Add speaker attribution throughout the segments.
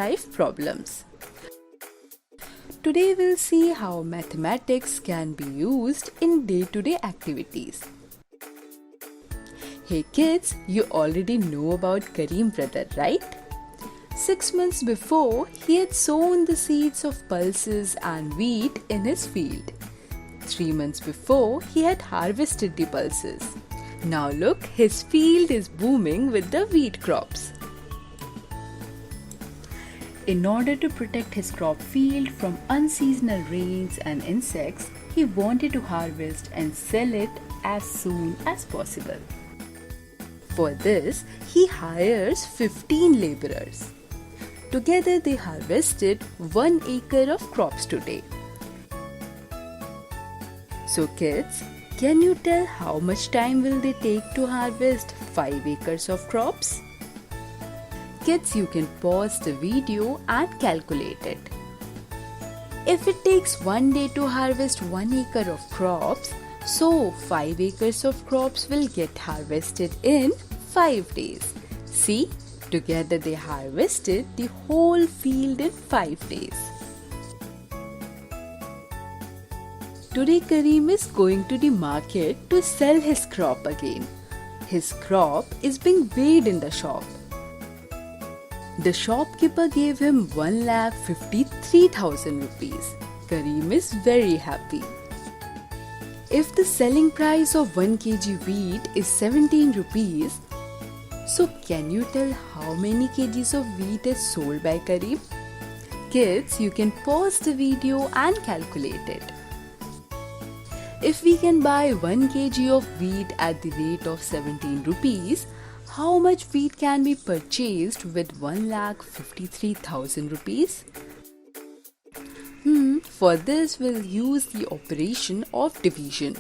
Speaker 1: life problems. Today we'll see how mathematics can be used in day-to-day activities. Hey kids, you already know about Kareem brother, right? 6 months before, he had sown the seeds of pulses and wheat in his field. 3 months before, he had harvested the pulses. Now look, his field is booming with the wheat crops. In order to protect his crop field from unseasonal rains and insects, he wanted to harvest and sell it as soon as possible. For this, he hires 15 laborers. Together they harvested 1 acre of crops today. So kids, can you tell how much time will they take to harvest 5 acres of crops? Kids, you can pause the video and calculate it. If it takes 1 day to harvest 1 acre of crops, so 5 acres of crops will get harvested in 5 days. See, together they harvested the whole field in 5 days. Today Kareem is going to the market to sell his crop again. His crop is being weighed in the shop. The shopkeeper gave him 1,53,000 rupees. Kareem is very happy. If the selling price of 1 kg wheat is 17 rupees, so can you tell how many kgs of wheat is sold by Kareem? Kids, you can pause the video and calculate it. If we can buy 1 kg of wheat at the rate of 17 rupees, how much wheat can be purchased with 1,53,000 rupees? For this, we'll use the operation of division.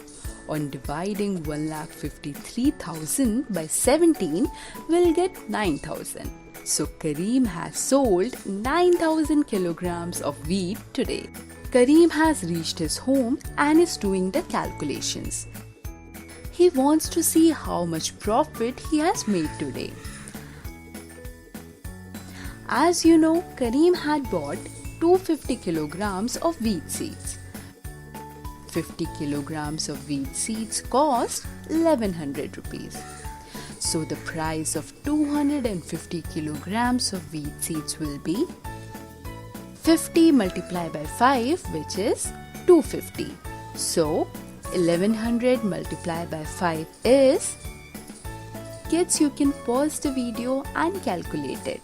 Speaker 1: On dividing 1,53,000 by 17, we'll get 9,000. So Kareem has sold 9,000 kilograms of wheat today. Kareem has reached his home and is doing the calculations. He wants to see how much profit he has made today. As you know, Kareem had bought 250 kilograms of wheat seeds. 50 kilograms of wheat seeds cost 1100 rupees. So the price of 250 kilograms of wheat seeds will be 50 multiplied by 5, which is 250. So 1100 multiplied by 5 is... Kids, you can pause the video and calculate it.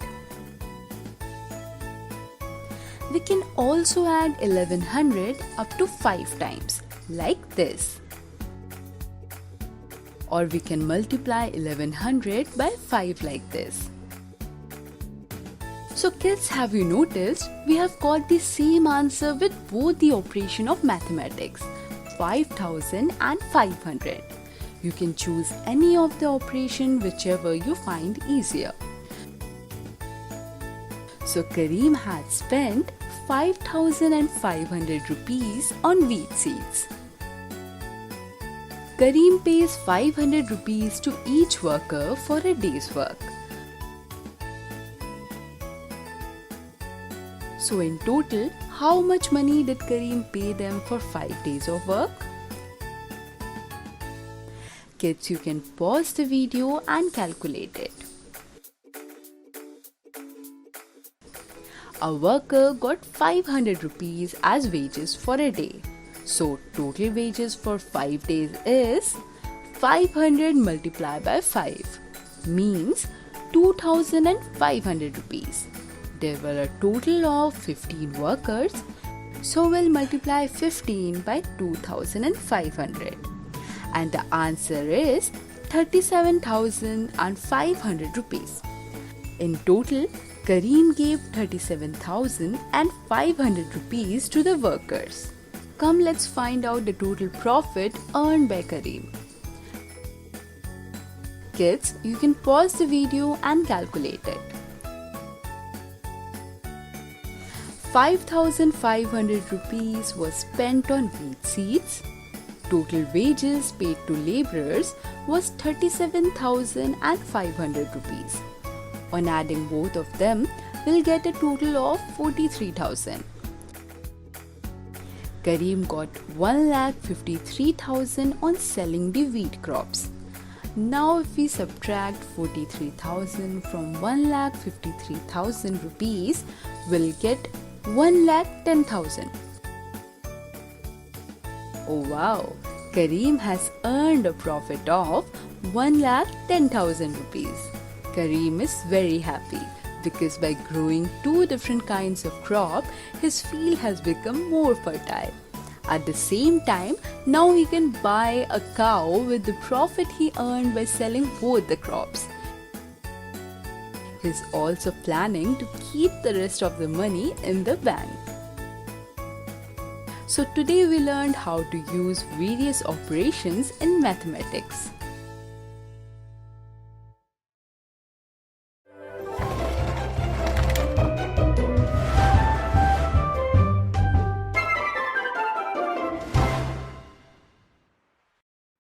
Speaker 1: We can also add 1100 up to 5 times, like this. Or we can multiply 1100 by 5 like this. So kids, have you noticed we have got the same answer with both the operation of mathematics, 5,000 and 500. You can choose any of the operation whichever you find easier. So Kareem had spent 5,500 rupees on wheat seeds. Kareem pays 500 rupees to each worker for a day's work. So in total, how much money did Kareem pay them for 5 days of work? Kids, you can pause the video and calculate it. A worker got 500 rupees as wages for a day. So total wages for 5 days is 500 multiplied by 5, means 2,500 rupees. There were a total of 15 workers, so we'll multiply 15 by 2,500. And the answer is 37,500 rupees. In total, Kareem gave 37,500 rupees to the workers. Come, let's find out the total profit earned by Kareem. Kids, you can pause the video and calculate it. 5,500 rupees was spent on wheat seeds. Total wages paid to laborers was 37,500 rupees. On adding both of them, will get a total of 43,000. Kareem got 1,53,000 on selling the wheat crops. Now if we subtract 43,000 from 1,53,000 rupees, we'll get 1,10,000. Oh wow! Kareem has earned a profit of 1,10,000 rupees. Kareem is very happy because by growing two different kinds of crop, his field has become more fertile. At the same time, now he can buy a cow with the profit he earned by selling both the crops. He's also planning to keep the rest of the money in the bank. So today we learned how to use various operations in mathematics.